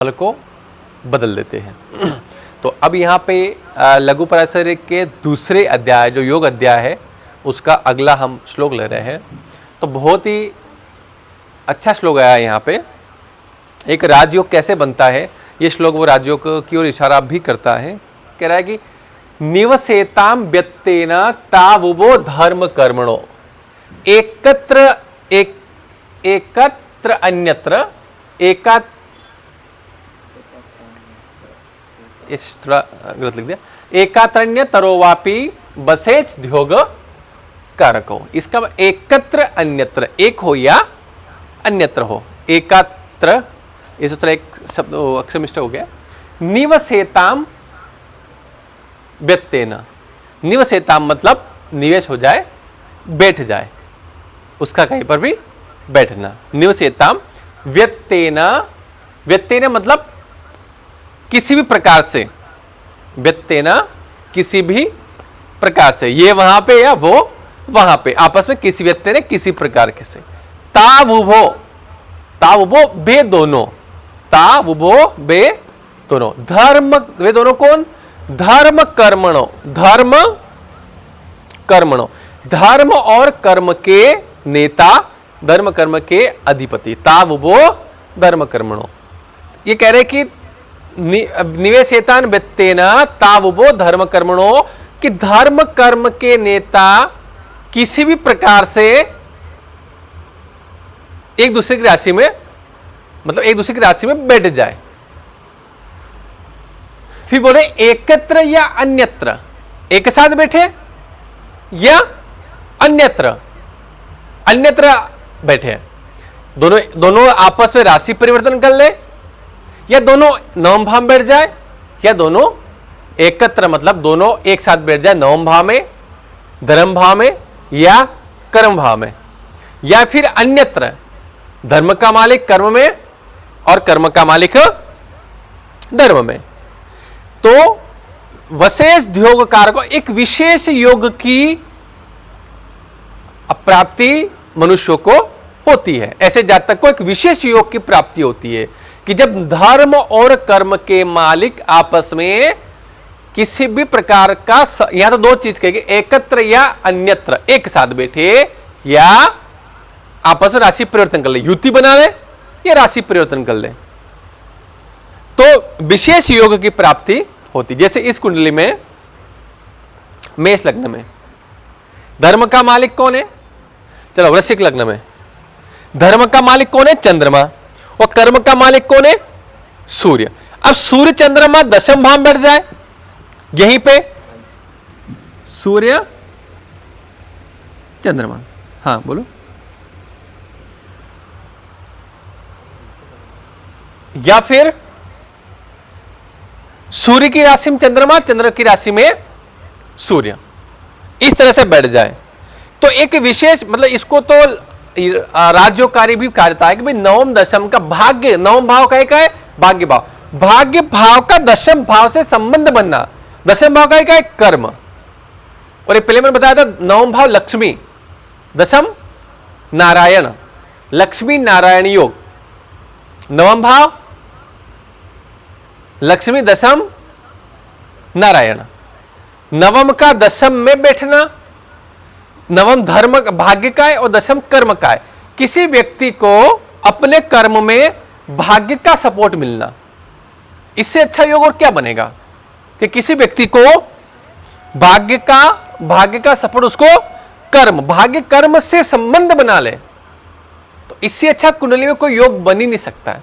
फल को बदल देते हैं। तो अब यहाँ पे लघु पराशर के दूसरे अध्याय जो योग अध्याय है उसका अगला हम श्लोक ले रहे हैं। तो बहुत ही अच्छा श्लोक आया यहाँ पे। एक राजयोग कैसे बनता है ये श्लोक वो राजयोग की ओर इशारा भी करता है। कह रहा है कि निवसेताम व्यत्तेन तावुवो धर्म कर्मणो एकत्र अन्यत्र इस थोड़ा गलत लिख दिया, एकात्रण्य तरोवापि बसेच ध्योग कारको। इसका एकत्र अन्यत्र, एक हो या अन्यत्र हो, एकात्र इस थोड़ा एक शब्द अक्षर मिस्टेक हो गया। निवसेताम व्यत्तेन, निवसेताम मतलब निवेश हो जाए, बैठ जाए, उसका कहीं पर भी बैठना। निवसेताम व्यत्तेन, व्यत्तेन मतलब किसी भी प्रकार से, व्यत्तेन किसी भी प्रकार से, ये वहां पे या वो वहां पे, आपस में किसी व्यक्ति ने किसी प्रकार के से। तावुभो, तावुभो बे दोनों, तावुभो बे दोनों, धर्म वे दोनों कौन? धर्म कर्मणो, धर्म कर्मणो, धर्म और कर्म के नेता, धर्म कर्म के अधिपति। तावुभो धर्म कर्मणो, ये कह रहे कि निवेशेतान व्यत्तेन तावुभो धर्म कर्मणो, कि धर्म कर्म के नेता किसी भी प्रकार से एक दूसरे की राशि में, मतलब एक दूसरे की राशि में बैठ जाए। फिर बोले एकत्र या अन्यत्र, एक साथ बैठे या अन्यत्र, अन्यत्र बैठे, दोनों आपस में राशि परिवर्तन कर ले, या दोनों नवम भाव में बैठ जाए, या दोनों एकत्र मतलब दोनों एक साथ बैठ जाए नवम भाव में, धर्म भाव में या कर्म भाव में, या फिर अन्यत्र धर्म का मालिक कर्म में और कर्म का मालिक धर्म में। तो विशेष योग कारक, एक विशेष योग की प्राप्ति मनुष्य को होती है। ऐसे जातक को एक विशेष योग की प्राप्ति होती है कि जब धर्म और कर्म के मालिक आपस में किसी भी प्रकार का, यहां तो दो चीज कहेगी, एकत्र या अन्यत्र, एक साथ बैठे या आपस में राशि परिवर्तन कर ले, युति बना ले या राशि परिवर्तन कर ले, तो विशेष योग की प्राप्ति होती। जैसे इस कुंडली में मेष लग्न में धर्म का मालिक कौन है? चलो वृश्चिक लग्न में धर्म का मालिक कौन है? चंद्रमा। और कर्म का मालिक कौन है? सूर्य। अब सूर्य चंद्रमा दशम भाव में बैठ जाए, यहीं पे सूर्य चंद्रमा, हाँ बोलो, या फिर सूर्य की राशि में चंद्रमा, चंद्र की राशि में सूर्य, इस तरह से बैठ जाए तो एक विशेष, मतलब इसको तो राजयोगकारी भी कहा जाता है कि भाई नवम दशम का भाग्य, नवम भाव का एक है भाग्य भाव, भाग्य भाव का दशम भाव से संबंध बनना, दशम भाव का एक है कर्म। और ये पहले मैंने बताया था नवम भाव लक्ष्मी, दशम नारायण, लक्ष्मी नारायण योग, नवम भाव लक्ष्मी, दशम नारायण। नवम का दशम में बैठना, नवम धर्म भाग्य का है और दशम कर्म का है। किसी व्यक्ति को अपने कर्म में भाग्य का सपोर्ट मिलना, इससे अच्छा योग और क्या बनेगा कि किसी व्यक्ति को भाग्य का सपोर्ट, उसको कर्म, भाग्य कर्म से संबंध बना ले, तो इससे अच्छा कुंडली में कोई योग बन ही नहीं सकता है।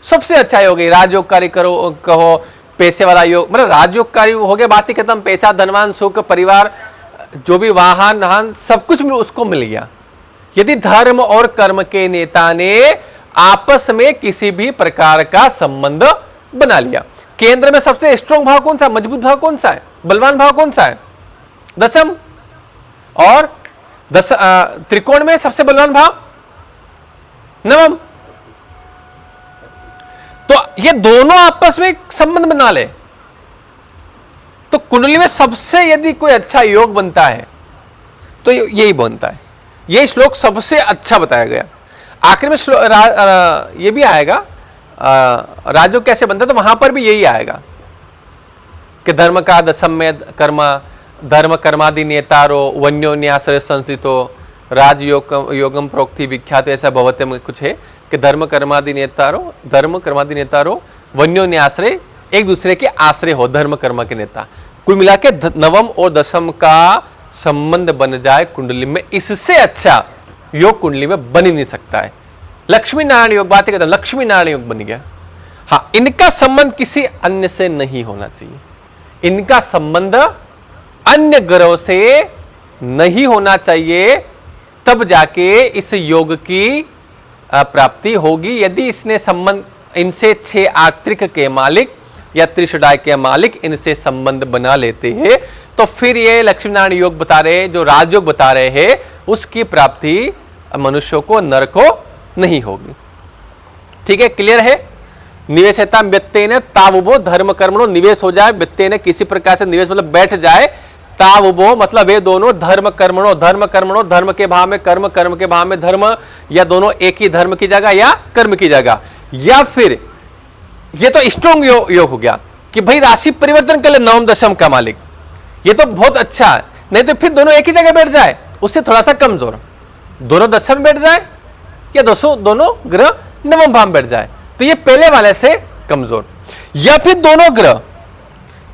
सबसे अच्छा योग है राजयोगकारी कहो, पैसे वाला योग, मतलब राजयोगकारी हो गया, बात ही खत्म, पैसा, धनवान, सुख, परिवार, जो भी वाहन सब कुछ उसको मिल गया। यदि धर्म और कर्म के नेता ने आपस में किसी भी प्रकार का संबंध बना लिया। केंद्र में सबसे स्ट्रॉन्ग भाव कौन सा, मजबूत भाव कौन सा है, बलवान भाव कौन सा है? दशम। और त्रिकोण में सबसे बलवान भाव नवम। तो ये दोनों आपस में संबंध बना ले तो कुंडली में सबसे यदि कोई अच्छा योग बनता है तो यही बनता है। यही श्लोक सबसे अच्छा बताया गया। आखिर में ये भी आएगा राजयोग कैसे बनता है, तो वहां पर भी यही आएगा कि धर्म का दशम में कर्म, धर्म कर्मादि नेतारो वन्योन्याश्रय संस्थितो राजयोग योगम प्रोक्ति विख्यात, ऐसा भवते में कुछ है कि धर्म कर्मादि नेतारो वन्योन्याश्रय, एक दूसरे के आश्रय हो धर्म कर्म के नेता। कुल मिला के नवम और दशम का संबंध बन जाए कुंडली में, इससे अच्छा योग कुंडली में बन ही नहीं सकता है। लक्ष्मी नारायण योग, बात कहता लक्ष्मी नारायण योग बन गया। हाँ, इनका संबंध किसी अन्य से नहीं होना चाहिए, इनका संबंध अन्य ग्रहों से नहीं होना चाहिए, तब जाके इस योग की प्राप्ति होगी। यदि इसने संबंध इनसे 6 आत्रिक के मालिक या त्रिषडाय के मालिक इनसे संबंध बना लेते हैं, तो फिर ये लक्ष्मी नारायण योग बता रहे, जो राजयोग बता रहे हैं, उसकी प्राप्ति मनुष्यों को नर को नहीं होगी। ठीक है, क्लियर है। निवेशता व्यत्येन तावुभो धर्म कर्मणो, निवेश हो जाए व्यत्येन किसी प्रकार से, निवेश मतलब बैठ जाए, तावुभो मतलब वे दोनों धर्म कर्मणो, धर्म के भाव में कर्म, कर्म के भाव में धर्म, या दोनों एक ही धर्म की जगह या कर्म की जगह, या फिर ये तो स्ट्रॉन्ग योग हो गया कि भाई राशि परिवर्तन कर ले नवम दशम का मालिक, ये तो बहुत अच्छा है। नहीं तो फिर दोनों एक ही जगह बैठ जाए, उससे थोड़ा सा कमजोर, दोनों दशम में बैठ जाए या दोनों ग्रह नवम भाव में बैठ जाए, तो ये पहले वाले से कमजोर, या फिर दोनों ग्रह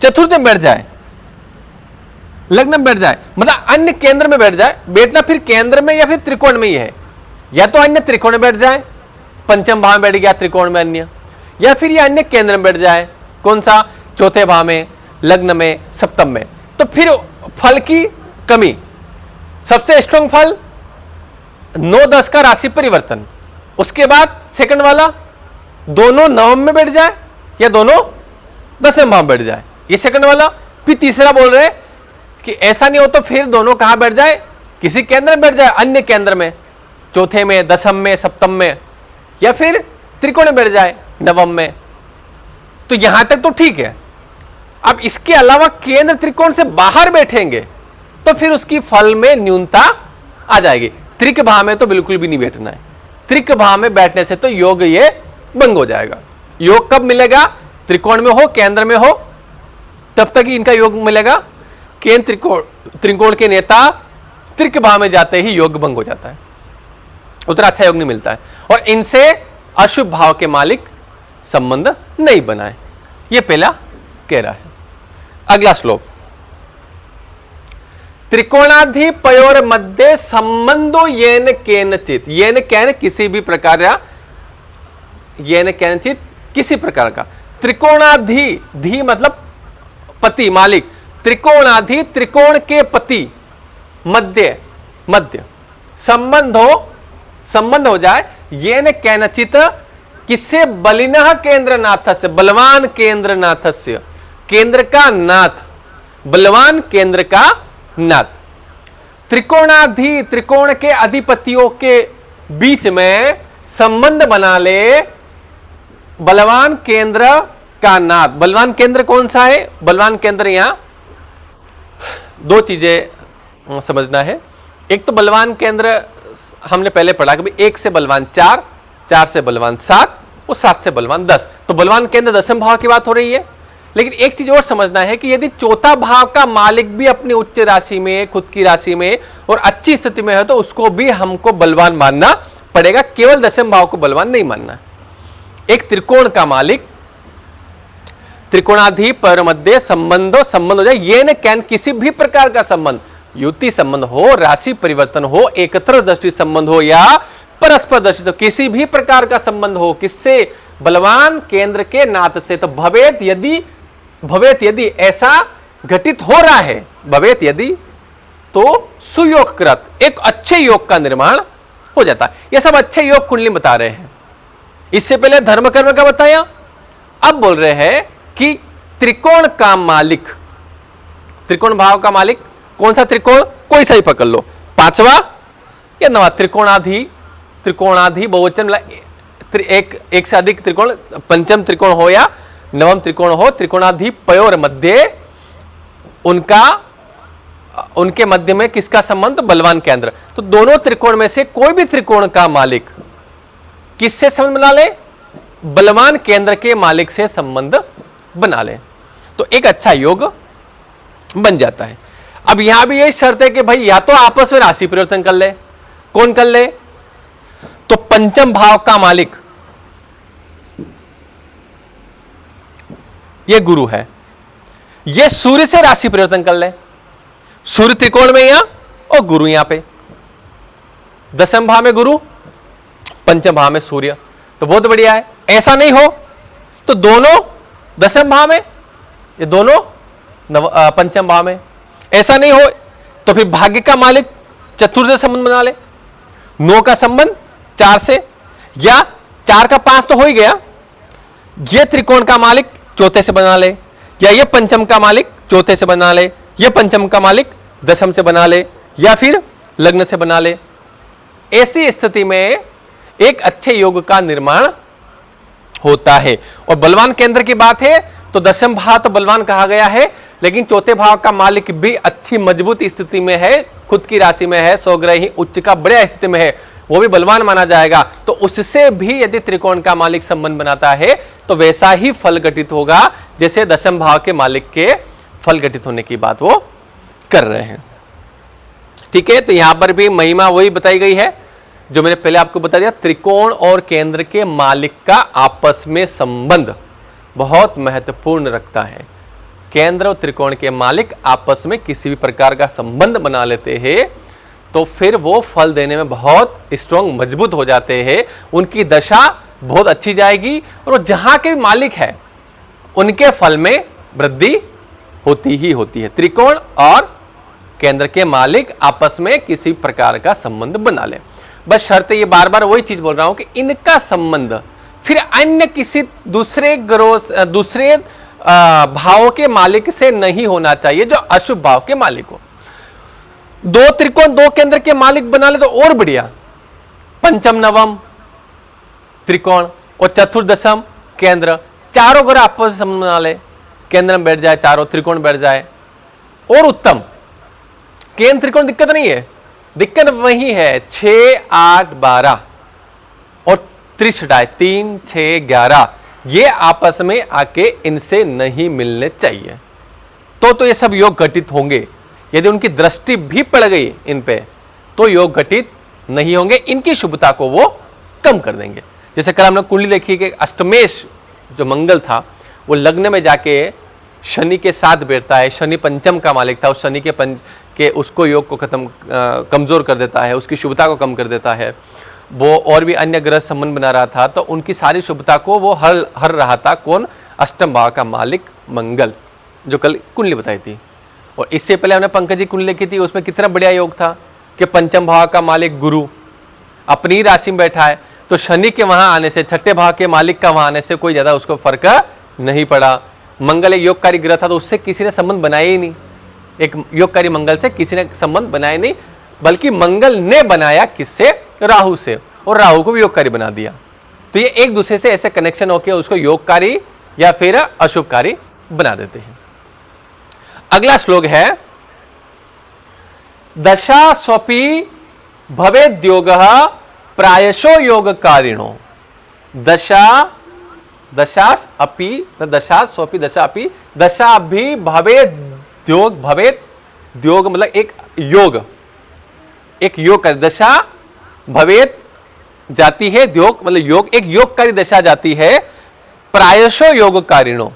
चतुर्थ में बैठ जाए, लग्न में बैठ जाए, मतलब अन्य केंद्र में बैठ जाए। बैठना फिर केंद्र में या फिर त्रिकोण में ही है, या तो अन्य त्रिकोण में बैठ जाए, पंचम भाव में बैठ गया त्रिकोण में अन्य, या फिर ये अन्य केंद्र में बैठ जाए, कौन सा, चौथे भाव में, लग्न में, सप्तम में। तो फिर फल की कमी, सबसे स्ट्रॉन्ग फल 9-10 का राशि परिवर्तन, उसके बाद सेकंड वाला दोनों नवम में बैठ जाए या दोनों दसवें भाव में बैठ जाए, ये सेकंड वाला। फिर तीसरा बोल रहे कि ऐसा नहीं हो तो फिर दोनों कहां बैठ जाए, किसी केंद्र में बैठ जाए, अन्य केंद्र में, चौथे में, दसम में, सप्तम में, या फिर त्रिकोण में बैठ जाए नवम में। तो यहां तक तो ठीक है। अब इसके अलावा केंद्र त्रिकोण से बाहर बैठेंगे तो फिर उसकी फल में न्यूनता आ जाएगी। त्रिक भाव में तो बिल्कुल भी नहीं बैठना है, त्रिक भाव में बैठने से तो योग ये भंग हो जाएगा। योग कब मिलेगा, त्रिकोण में हो, केंद्र में हो, तब तक ही इनका योग मिलेगा। केंद्र त्रिकोण के नेता त्रिक भाव में जाते ही योग भंग हो जाता है, उतना अच्छा योग नहीं मिलता है, और इनसे अशुभ भाव के मालिक संबंध नहीं बनाए, ये पहला कह रहा है। अगला श्लोक, त्रिकोणाधिपयोर मध्य संबंधो येन केनचित, येन कैन किसी भी प्रकार, या येन केनचित किसी प्रकार का, त्रिकोणाधि, धी मतलब पति मालिक, त्रिकोणाधि त्रिकोण के पति, मध्य संबंध हो जाए, येन केनचित किससे, बलिनः केंद्रनाथस्य, बलवान केंद्रनाथस्य, केंद्र का नाथ, बलवान केंद्र का नाथ, त्रिकोणाधि त्रिकोण के अधिपतियों के बीच में संबंध बना ले, बलवान केंद्र का नाथ। बलवान केंद्र कौन सा है, बलवान केंद्र, यहां दो चीजें समझना है। एक तो बलवान केंद्र हमने पहले पढ़ा कि 1 से बलवान 4, 4 से बलवान 7 और 7 से बलवान 10, तो बलवान केंद्र दसम भाव की बात हो रही है। लेकिन एक चीज और समझना है कि यदि चौथा भाव का मालिक भी अपनी उच्च राशि में, खुद की राशि में और अच्छी स्थिति में है, तो उसको भी हमको बलवान मानना पड़ेगा, केवल दसम भाव को बलवान नहीं मानना। एक त्रिकोण का मालिक, त्रिकोणाधि पर मध्य संबंध हो जाए, ये न कैन किसी भी प्रकार का संबंध, युति संबंध हो, राशि परिवर्तन हो, एकत्र दृष्टि संबंध हो या परस्पर दृष्टि, तो किसी भी प्रकार का संबंध हो, किससे, बलवान केंद्र के नाथ से। तो भवेत यदि ऐसा घटित हो रहा है, भवेत यदि, तो सुयोगकृत एक अच्छे योग का निर्माण हो जाता है। ये सब अच्छे योग कुंडली बता रहे हैं। इससे पहले धर्म कर्म का बताया, अब बोल रहे हैं कि त्रिकोण का मालिक, त्रिकोण भाव का मालिक कौन सा त्रिकोण, कोई सा ही पकड़ लो, 5वां या 9वां, त्रिकोणाधि बहुवचन, एक से अधिक त्रिकोण, पंचम त्रिकोण हो या नवम त्रिकोण हो, त्रिकोणाधि पयोर मध्य, उनके मध्य में किसका संबंध, बलवान केंद्र। तो दोनों त्रिकोण में से कोई भी त्रिकोण का मालिक किससे संबंध बना ले, बलवान केंद्र के मालिक से संबंध बना ले तो एक अच्छा योग बन जाता है। अब यहां भी यही शर्त है कि भाई या तो आपस में राशि परिवर्तन कर ले, कौन कर ले, तो पंचम भाव का मालिक ये गुरु है, ये सूर्य से राशि परिवर्तन कर ले, सूर्य त्रिकोण में यहां और गुरु यहां पे, दसम भाव में गुरु, पंचम भाव में सूर्य, तो बहुत बढ़िया है। ऐसा नहीं हो तो दोनों दसम भाव में, ये दोनों पंचम भाव में, ऐसा नहीं हो तो फिर भाग्य का मालिक चतुर्थ संबंध बना ले, 9 का संबंध 4 से, या 4 का 5 तो हो ही गया, ये त्रिकोण का मालिक चौथे से बना ले, या ये पंचम का मालिक चौथे से बना ले, ये पंचम का मालिक दसम से बना ले, या फिर लग्न से बना ले। ऐसी स्थिति में एक अच्छे योग का निर्माण होता है। और बलवान केंद्र की बात है तो दसम भाव तो बलवान कहा गया है, लेकिन चौथे भाव का मालिक भी अच्छी मजबूत स्थिति में है, खुद की राशि में है, स्वग्रही उच्च का बढ़िया स्थिति में है, वो भी बलवान माना जाएगा। तो उससे भी यदि त्रिकोण का मालिक संबंध बनाता है तो वैसा ही फल घटित होगा जैसे दसम भाव के मालिक के फल घटित होने की बात वो कर रहे हैं। ठीक है, तो यहां पर भी महिमा वही बताई गई है जो मैंने पहले आपको बता दिया। त्रिकोण और केंद्र के मालिक का आपस में संबंध बहुत महत्वपूर्ण रखता है। केंद्र और त्रिकोण के मालिक आपस में किसी भी प्रकार का संबंध बना लेते हैं तो फिर वो फल देने में बहुत स्ट्रॉन्ग मजबूत हो जाते हैं, उनकी दशा बहुत अच्छी जाएगी और जहां के मालिक है उनके फल में वृद्धि होती ही होती है। त्रिकोण और केंद्र के मालिक आपस में किसी प्रकार का संबंध बना ले, बस शर्त ये बार बार वही चीज बोल रहा हूं कि इनका संबंध फिर अन्य किसी दूसरे ग्रह दूसरे भावों के मालिक से नहीं होना चाहिए जो अशुभ भाव के मालिक हो। 2 त्रिकोण 2 केंद्र के मालिक बना ले तो और बढ़िया, पंचम नवम त्रिकोण और चतुर्थ दसम केंद्र, चारों ग्रह आपस में संबंध बना ले, केंद्र में बैठ जाए, चारों त्रिकोण बैठ जाए और उत्तम। केंद्र त्रिकोण दिक्कत नहीं है, दिक्कत वही है 6 8 12 और त्रिशटाय 3 6 11, ये आपस में आके इनसे नहीं मिलने चाहिए तो ये सब योग घटित होंगे। यदि उनकी दृष्टि भी पड़ गई इन पे तो योग घटित नहीं होंगे, इनकी शुभता को वो कम कर देंगे। जैसे कल हमने कुंडली देखी कि अष्टमेश जो मंगल था वो लग्न में जाके शनि के साथ बैठता है, शनि पंचम का मालिक था, उस शनि के उसको योग को कमजोर कर देता है, उसकी शुभता को कम कर देता है। वो और भी अन्य ग्रह संबंध बना रहा था तो उनकी सारी शुभता को वो हर रहा था कौन, अष्टम भाव का मालिक मंगल, जो कल कुंडली बताई थी। और इससे पहले हमने पंकज जी कुंडली लिखी थी, उसमें कितना बढ़िया योग था कि पंचम भाव का मालिक गुरु अपनी राशि में बैठा है तो शनि के वहां आने से, छठे भाव के मालिक का वहां आने से कोई ज्यादा उसको फर्क नहीं पड़ा। मंगल एक योगकारी ग्रह था तो उससे किसी ने संबंध बनाया ही नहीं, एक योगकारी मंगल से किसी ने संबंध बनाया नहीं, बल्कि मंगल ने बनाया किससे, राहु से, और राहु को भी योगकारी बना दिया। तो ये एक दूसरे से ऐसे कनेक्शन होकर उसको योगकारी या फिर अशुभकारी बना देते हैं। अगला श्लोक है दशा स्वपि भवेद्योगः प्रायशो योगकारिणो। दशा स्वपि दशा भी भवेद्योग, भवेद्योग मतलब एक योग कर, दशा भवेद जाती है, द्योग मतलब योग, एक योगकारी दशा जाती है, प्रायशो योगकारिणो,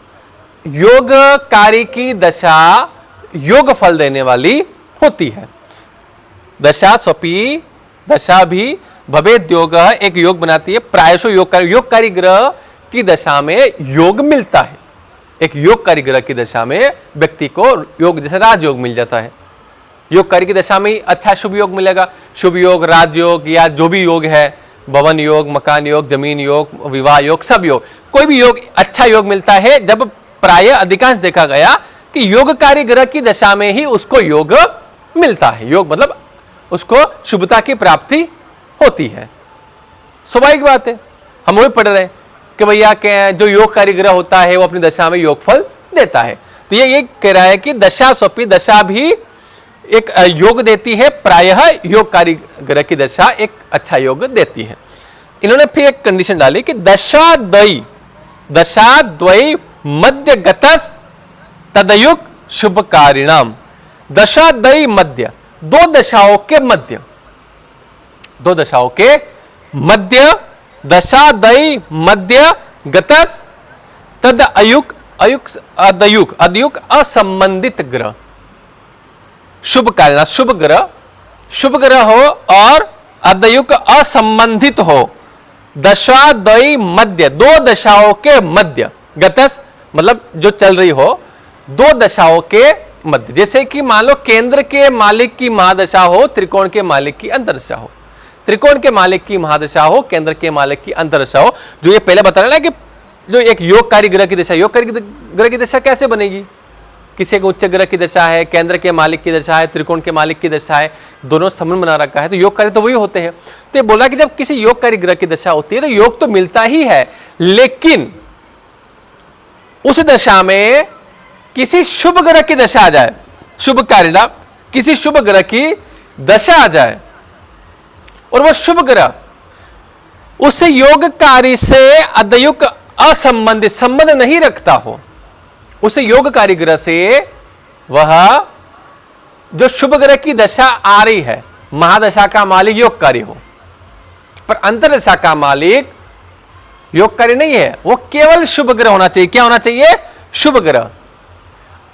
योगकारी की दशा योग फल देने वाली होती है। दशा स्वपि दशा भी भवेद्योग एक योग बनाती है, प्रायशो योगकारी ग्रह की दशा में योग मिलता है। एक योगकारी ग्रह की दशा में व्यक्ति को योग जैसे राजयोग मिल जाता है, योगकारी की दशा में अच्छा शुभ योग मिलेगा। शुभ योग, राजयोग या जो भी योग है, भवन योग, मकान योग, जमीन योग, विवाह योग, सब योग, कोई भी योग अच्छा योग मिलता है जब प्राय अधिकांश देखा गया कि योगकारी ग्रह की दशा में ही उसको योग मिलता है। योग मतलब उसको शुभता की प्राप्ति होती है, स्वाभाविक बात है। हम वही पढ़ रहे हैं कि भैया जो योगकारी ग्रह होता है वो अपनी दशा में योग फल देता है। तो ये कह रहा है कि दशा स्वपि दशा भी एक योग देती है, प्रायः योगकारी ग्रह की दशा एक अच्छा योग देती है। इन्होंने फिर एक कंडीशन डाली कि दशाद्वयी मध्य गतस तदयुग शुभ कारिणाम। दशाद्वयी मध्य, दो दशाओं के मध्य, दो दशाओं के मध्य, दशाद्वयी मध्य गतस तद अयुग, अयुग अदयुग, अदयुग असंबंधित ग्रह शुभ कारिणाम। शुभ ग्रह हो और अदयुग असंबंधित हो। दशाद्वयी मध्य, दो दशाओं के मध्य, गतस मतलब जो चल रही हो, दो दशाओं के मध्य। जैसे कि मान लो केंद्र के मालिक की महादशा हो, त्रिकोण के मालिक की अंतरदशा हो, त्रिकोण के मालिक की महादशा हो, केंद्र के मालिक की अंतरदशा हो। जो ये पहले बता रहे ना कि जो एक योगकारी ग्रह की दशा, योगकारी ग्रह की दशा कैसे बनेगी? किसी एक उच्च ग्रह की दशा है, केंद्र के मालिक की दशा है, त्रिकोण के मालिक की दशा है, दोनों संबंध बना रखा है, तो योगकारी तो वही होते हैं। तो ये बोला कि जब किसी योगकारी ग्रह की दशा होती है तो योग तो मिलता ही है, लेकिन उस दशा में किसी शुभ ग्रह की दशा आ जाए, शुभ कारिणाम, किसी शुभ ग्रह की दशा आ जाए और वह शुभ ग्रह उस योगकारी से अदयुग असंबंधित, संबंध नहीं रखता हो, उस योगकारी ग्रह से वह जो शुभ ग्रह की दशा आ रही है, महादशा का मालिक योगकारी हो, पर अंतरदशा का मालिक योगकारी नहीं है, वो केवल शुभ ग्रह होना चाहिए। क्या होना चाहिए? शुभ ग्रह।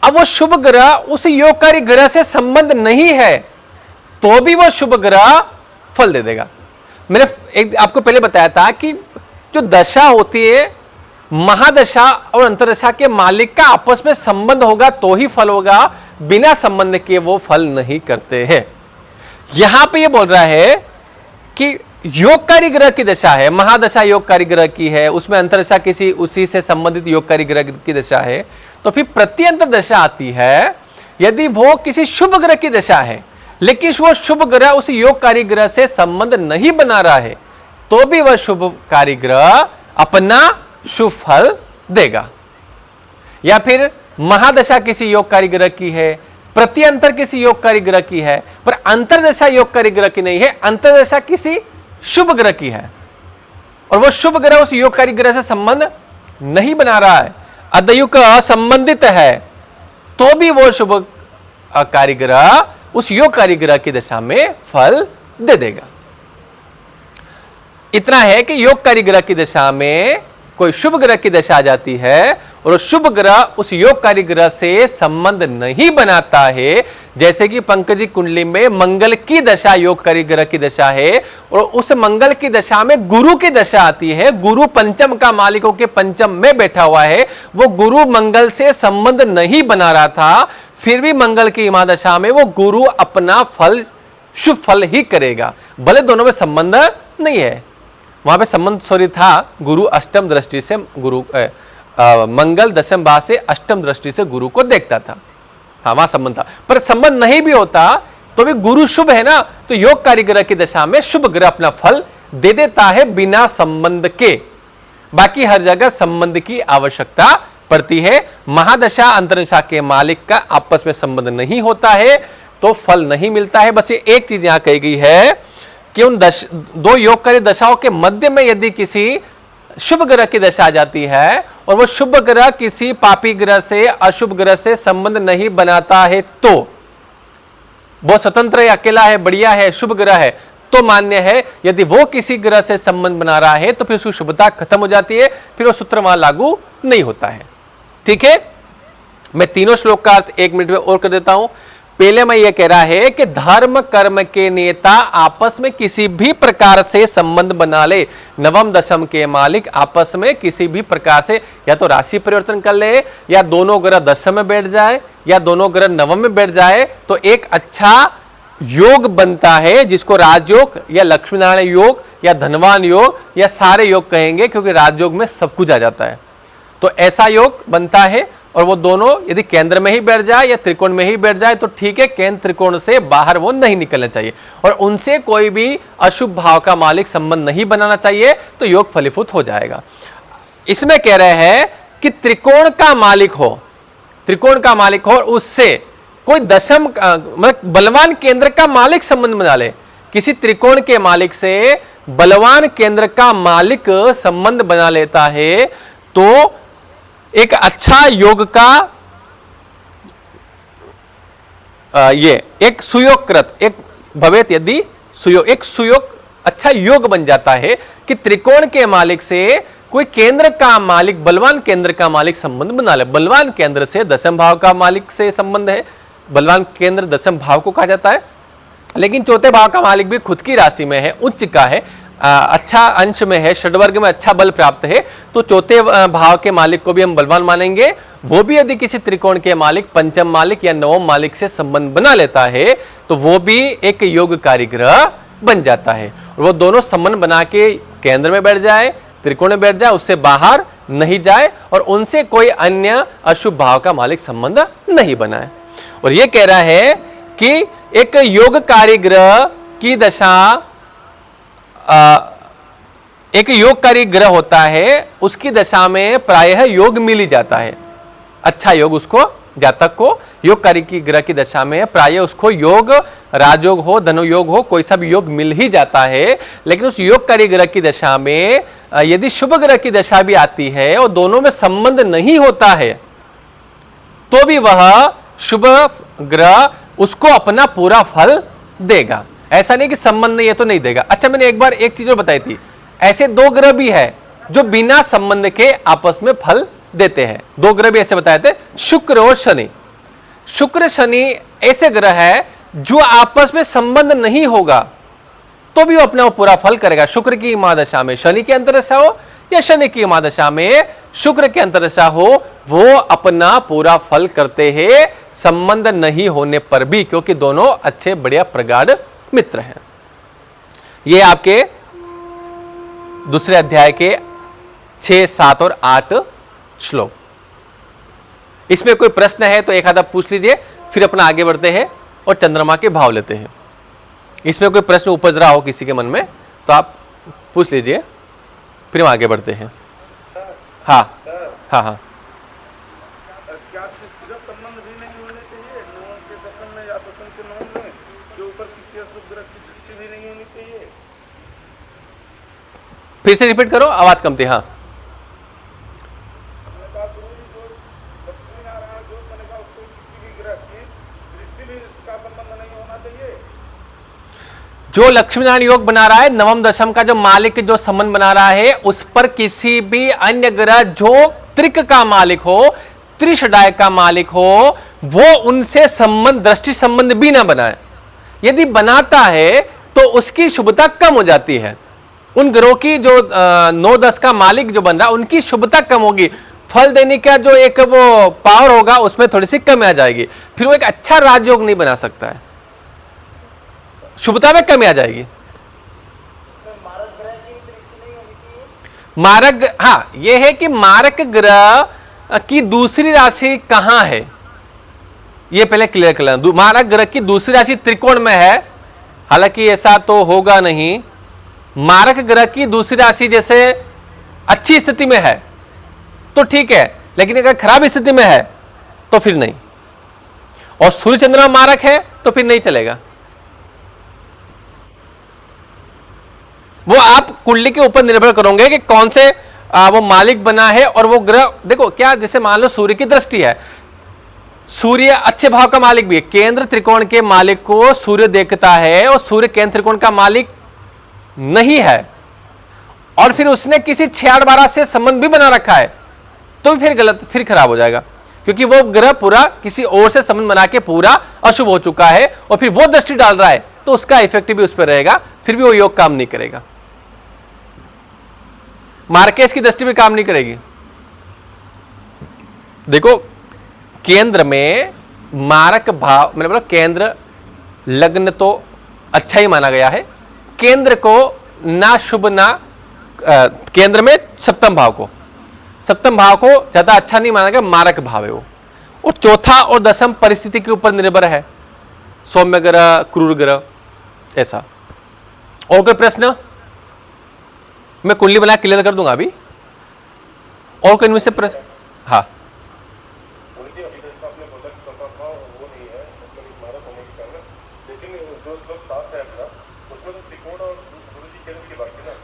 अब वो शुभ ग्रह उस योगकारी ग्रह से संबंध नहीं है तो भी वह शुभ ग्रह फल दे देगा। मैंने एक आपको पहले बताया था कि जो दशा होती है, महादशा और अंतरदशा के मालिक का आपस में संबंध होगा तो ही फल होगा, बिना संबंध के वो फल नहीं करते हैं। यहां पे ये बोल रहा है कि योगकारी ग्रह की दशा है, महादशा योगकारी ग्रह की है, उसमें अंतरदशा किसी उसी से संबंधित योगकारी ग्रह की दशा है, तो फिर प्रत्यंतर दशा आती है यदि वो किसी शुभ ग्रह की दशा है, लेकिन वो शुभ ग्रह उस योगकारी ग्रह से संबंध नहीं बना रहा है, तो भी वह शुभकारी ग्रह अपना शुभ फल देगा। या फिर महादशा किसी योगकारी ग्रह की है, प्रत्यंतर किसी योगकारी ग्रह की है, पर अंतरदशा योगकारी ग्रह की नहीं है, अंतरदशा किसी शुभ ग्रह की है और वो शुभ ग्रह उस योगकारी ग्रह से संबंध नहीं बना रहा है, अदयुग असंबंधित है, तो भी वो शुभ कारी ग्रह उस योगकारी ग्रह की दशा में फल दे देगा। इतना है कि योगकारी ग्रह की दशा में कोई शुभ ग्रह की दशा आ जाती है और शुभ ग्रह उस योगकारी ग्रह से संबंध नहीं बनाता है, जैसे कि पंकज की कुंडली में मंगल की दशा योगकारी ग्रह की दशा है और उस मंगल की दशा में गुरु की दशा आती है, गुरु पंचम का मालिकों के पंचम में बैठा हुआ है, वो गुरु मंगल से संबंध नहीं बना रहा था, फिर भी मंगल की महादशा में वो गुरु अपना फल शुभ फल ही करेगा, भले दोनों में संबंध नहीं है। वहां पे संबंध सॉरी था, गुरु अष्टम दृष्टि से गुरु मंगल दशम भाव से अष्टम दृष्टि से गुरु को देखता था, हाँ वहां संबंध था, पर संबंध नहीं भी होता तो भी गुरु शुभ है ना, तो योगकारी ग्रह की दशा में शुभ ग्रह अपना फल दे देता है बिना संबंध के। बाकी हर जगह संबंध की आवश्यकता पड़ती है। महादशा अंतरदशा के मालिक का आपस में संबंध नहीं होता है तो फल नहीं मिलता है। बस ये एक चीज यहां कही गई है कि उन दो योगकारी दशाओं के मध्य में यदि किसी शुभ ग्रह की दशा आ जाती है और वो शुभ ग्रह किसी पापी ग्रह से अशुभ ग्रह से संबंध नहीं बनाता है, तो वो स्वतंत्र है, अकेला है, बढ़िया है, शुभ ग्रह है तो मान्य है। यदि वो किसी ग्रह से संबंध बना रहा है तो फिर उसकी शुभता खत्म हो जाती है, फिर वो सूत्र वहां लागू नहीं होता है। ठीक है, मैं तीनों श्लोक का अर्थ 1 मिनट में और कर देता हूं। पहले में यह कह रहा है कि धर्म कर्म के नेता आपस में किसी भी प्रकार से संबंध बना ले, नवम दशम के मालिक आपस में किसी भी प्रकार से या तो राशि परिवर्तन कर ले, या दोनों ग्रह दशम में बैठ जाए, या दोनों ग्रह नवम में बैठ जाए, तो एक अच्छा योग बनता है जिसको राजयोग या लक्ष्मी नारायण योग या धनवान योग या सारे योग कहेंगे, क्योंकि राजयोग में सब कुछ आ जाता है। तो ऐसा योग बनता है और वो दोनों यदि केंद्र में ही बैठ जाए या त्रिकोण में ही बैठ जाए तो ठीक है, केंद्र त्रिकोण से बाहर वो नहीं निकलना चाहिए और उनसे कोई भी अशुभ भाव का मालिक संबंध नहीं बनाना चाहिए, तो योग फलीभूत हो जाएगा। इसमें कह रहे हैं कि त्रिकोण का मालिक हो, त्रिकोण का मालिक हो, उससे कोई दशम मतलब बलवान केंद्र का मालिक संबंध बना ले, किसी त्रिकोण के मालिक से बलवान केंद्र का मालिक संबंध बना लेता है तो एक अच्छा योग का ये एक सुयोगकृत एक भवेत यदि सुयोग एक सुयोग अच्छा योग बन जाता है कि त्रिकोण के मालिक से कोई केंद्र का मालिक बलवान केंद्र का मालिक संबंध बना ले। बलवान केंद्र से दशम भाव का मालिक से संबंध है, बलवान केंद्र दशम भाव को कहा जाता है, लेकिन चौथे भाव का मालिक भी खुद की राशि में है, उच्च का है, अच्छा अंश में है, षड्वर्ग में अच्छा बल प्राप्त है, तो चौथे भाव के मालिक को भी हम बलवान मानेंगे। वो भी यदि किसी त्रिकोण के मालिक पंचम मालिक या नवम मालिक से संबंध बना लेता है तो वो भी एक योगकारी ग्रह बन जाता है। और वो दोनों संबंध बना के केंद्र में बैठ जाए, त्रिकोण में बैठ जाए, उससे बाहर नहीं जाए और उनसे कोई अन्य अशुभ भाव का मालिक संबंध नहीं बनाए। और ये कह रहा है कि एक योगकारी ग्रह की दशा एक योगकारी ग्रह होता है, उसकी दशा में प्रायः योग मिल ही जाता है। अच्छा योग उसको जातक को योगकारी की ग्रह की दशा में प्रायः उसको योग राजयोग हो धनुयोग हो कोई सा भी योग मिल ही जाता है। लेकिन उस योगकारी ग्रह की दशा में यदि शुभ ग्रह की दशा भी आती है और दोनों में संबंध नहीं होता है तो भी वह शुभ ग्रह उसको अपना पूरा फल देगा। ऐसा नहीं कि संबंध नहीं है तो नहीं देगा। अच्छा, मैंने एक बार एक चीज और बताई थी, ऐसे दो ग्रह भी है जो बिना संबंध के आपस में फल देते हैं। दो ग्रह भी ऐसे बताए थे, शुक्र और शनि। शुक्र शनि ऐसे ग्रह है जो आपस में संबंध नहीं होगा तो भी वो अपना पूरा फल करेगा। शुक्र की महादशा में शनि की अंतरदशा हो या शनि की महादशा में शुक्र की अंतरदशा हो, वो अपना पूरा फल करते हैं संबंध नहीं होने पर भी, क्योंकि दोनों अच्छे बढ़िया प्रगाढ़ मित्र हैं। ये आपके दूसरे अध्याय के 6, 7 और 8 श्लोक। इसमें कोई प्रश्न है तो एक आधा पूछ लीजिए, फिर अपना आगे बढ़ते हैं और चंद्रमा के भाव लेते हैं। इसमें कोई प्रश्न उपज रहा हो किसी के मन में तो आप पूछ लीजिए, फिर हम आगे बढ़ते हैं। हाँ हाँ हाँ, क्या सिर्फ संबंध भी नहीं होने चाहिए नौ के दशम में या दशम के नौ में के ऊपर किसी अशुभ ग्रह की दृष्टि भी नहीं होनी चाहिए? फिर से रिपीट करो, आवाज कम थी। हाँ, जो लक्ष्मीनारायण योग बना रहा है नवम दशम का जो मालिक जो संबंध बना रहा है उस पर किसी भी अन्य ग्रह जो त्रिक का मालिक हो त्रिषडाय का मालिक हो वो उनसे संबंध दृष्टि संबंध भी ना बनाए। यदि बनाता है तो उसकी शुभता कम हो जाती है। उन ग्रहों की जो 9-10 का मालिक जो बन रहा है उनकी शुभता कम होगी, फल देने का जो एक वो पावर होगा उसमें थोड़ी सी कमी आ जाएगी, फिर वो एक अच्छा राजयोग नहीं बना सकता है, शुभता में कमी आ जाएगी। मारक, हाँ यह है कि मारक ग्रह की दूसरी राशि कहां है यह पहले क्लियर कर लेना। मारक ग्रह की दूसरी राशि त्रिकोण में है, हालांकि ऐसा तो होगा नहीं। मारक ग्रह की दूसरी राशि जैसे अच्छी स्थिति में है तो ठीक है, लेकिन अगर खराब स्थिति में है तो फिर नहीं। और सूर्य चंद्रमा मारक है तो फिर नहीं चलेगा। वो आप कुंडली के ऊपर निर्भर करोगे कि कौन से वो मालिक बना है। और वो ग्रह देखो क्या, जैसे मान लो सूर्य की दृष्टि है, सूर्य अच्छे भाव का मालिक भी है, केंद्र त्रिकोण के मालिक को सूर्य देखता है और सूर्य केंद्र त्रिकोण का मालिक नहीं है और फिर उसने किसी 6-8-12 से संबंध भी बना रखा है तो फिर गलत, फिर खराब हो जाएगा, क्योंकि वो ग्रह पूरा किसी और से संबंध बना के पूरा अशुभ हो चुका है और फिर वो दृष्टि डाल रहा है तो उसका इफेक्ट भी उस पर रहेगा, फिर भी वो योग काम नहीं करेगा। मार्केस की दृष्टि भी काम नहीं करेगी। देखो केंद्र में मारक भाव, मैंने बोला केंद्र लग्न तो अच्छा ही माना गया है, केंद्र को ना शुभ ना केंद्र में सप्तम भाव को ज्यादा अच्छा नहीं माना गया, मारक भाव है वो। और चौथा और दशम परिस्थिति के ऊपर निर्भर है, सौम्य ग्रह क्रूर ग्रह ऐसा। और कोई प्रश्न? मैं कुंडली बना क्लियर कर दूंगा अभी। और कोई इनमें से प्रश्न? हाँ,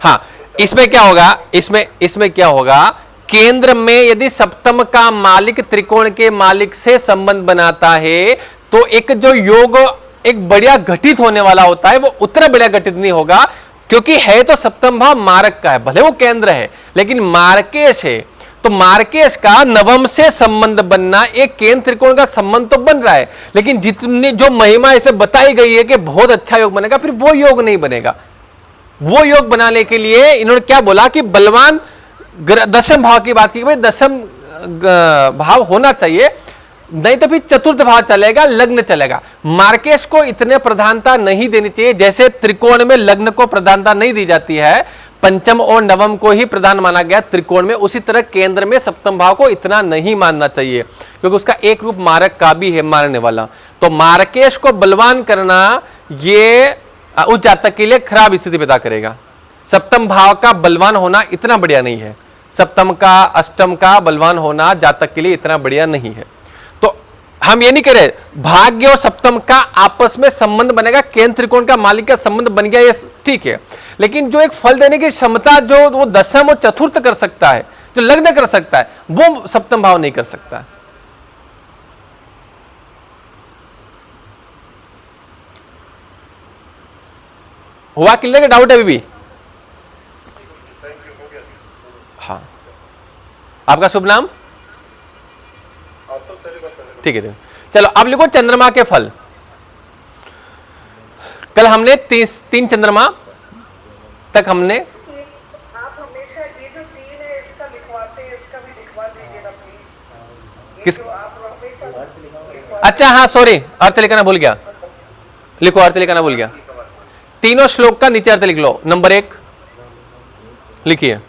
हाँ, इसमें क्या होगा, इसमें क्या होगा, केंद्र में यदि सप्तम का मालिक त्रिकोण के मालिक से संबंध बनाता है तो एक जो योग एक बढ़िया घटित होने वाला होता है वो उतना बढ़िया घटित नहीं होगा, क्योंकि है तो सप्तम भाव मारक का है, भले वो केंद्र है लेकिन मार्केश है, तो मार्केश का नवम से संबंध बनना, एक केंद्र त्रिकोण का संबंध तो बन रहा है, लेकिन जितनी जो महिमा इसे बताई गई है कि बहुत अच्छा योग बनेगा, फिर वो योग नहीं बनेगा। वो योग बनाने के लिए इन्होंने क्या बोला कि बलवान दशम भाव की बात की, भाई दशम भाव होना चाहिए, नहीं तो फिर चतुर्थ भाव चलेगा, लग्न चलेगा। मार्केश को इतने प्रधानता नहीं देनी चाहिए, जैसे त्रिकोण में लग्न को प्रधानता नहीं दी जाती है, पंचम और नवम को ही प्रधान माना गया त्रिकोण में, उसी तरह केंद्र में सप्तम भाव को इतना नहीं मानना चाहिए, क्योंकि उसका एक रूप मारक का भी है, मारने वाला। तो मार्केश को बलवान करना ये उस जातक के लिए खराब स्थिति पैदा करेगा। सप्तम भाव का बलवान होना इतना बढ़िया नहीं है, सप्तम का अष्टम का बलवान होना जातक के लिए इतना बढ़िया नहीं है। तो हम ये नहीं कह रहे भाग्य और सप्तम का आपस में संबंध बनेगा, केंद्र त्रिकोण का मालिक का संबंध बन गया, ये ठीक है, लेकिन जो एक फल देने की क्षमता जो वो दशम और चतुर्थ कर सकता है, जो लग्न कर सकता है, वो सप्तम भाव नहीं कर सकता। हुआ क्लियर का डाउट है अभी भी? हाँ, आपका शुभ नाम? ठीक है, चलो अब लिखो चंद्रमा के फल। कल हमने तीन चंद्रमा तक हमने, आप हमेशा ये जो 3 है इसका लिखवाते हैं, इसका भी लिखवा दीजिए ना प्लीज। किस, आप हमेशा अच्छा हाँ सॉरी, अर्थ लिखना भूल गया, लिखो अर्थ लिखना भूल गया। तीनों श्लोक का नीचे अर्थ लिख लो। नंबर 1 लिखिए,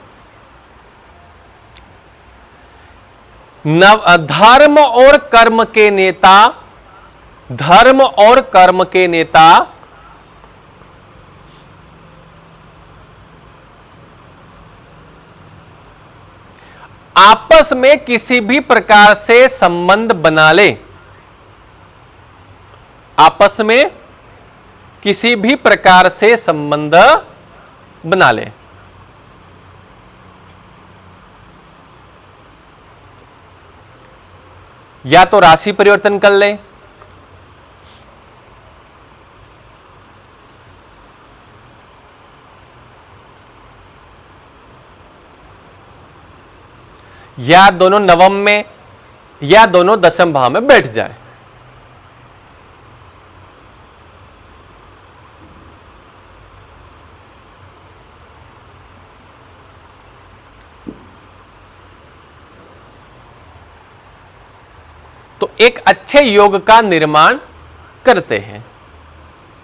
धर्म और कर्म के नेता, धर्म और कर्म के नेता आपस में किसी भी प्रकार से संबंध बना ले, आपस में किसी भी प्रकार से संबंध बना ले। या तो राशि परिवर्तन कर ले, या दोनों नवम में या दोनों दशम भाव में बैठ जाए। तो एक अच्छे योग का निर्माण करते हैं,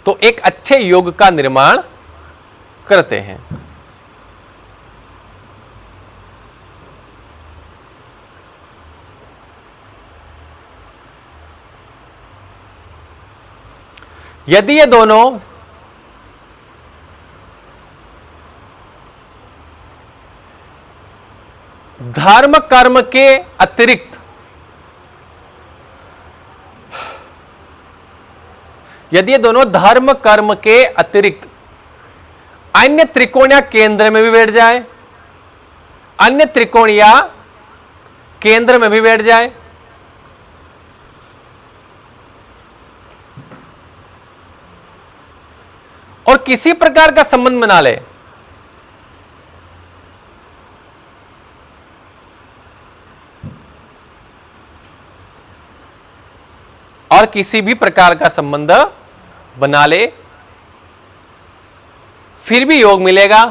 तो एक अच्छे योग का निर्माण करते हैं। यदि ये दोनों धर्म कर्म के अतिरिक्त, यदि ये दोनों धर्म कर्म के अतिरिक्त अन्य त्रिकोण या केंद्र में भी बैठ जाए, अन्य त्रिकोण या केंद्र में भी बैठ जाए, और किसी प्रकार का संबंध बना ले, और किसी भी प्रकार का संबंध बना ले, फिर भी योग मिलेगा।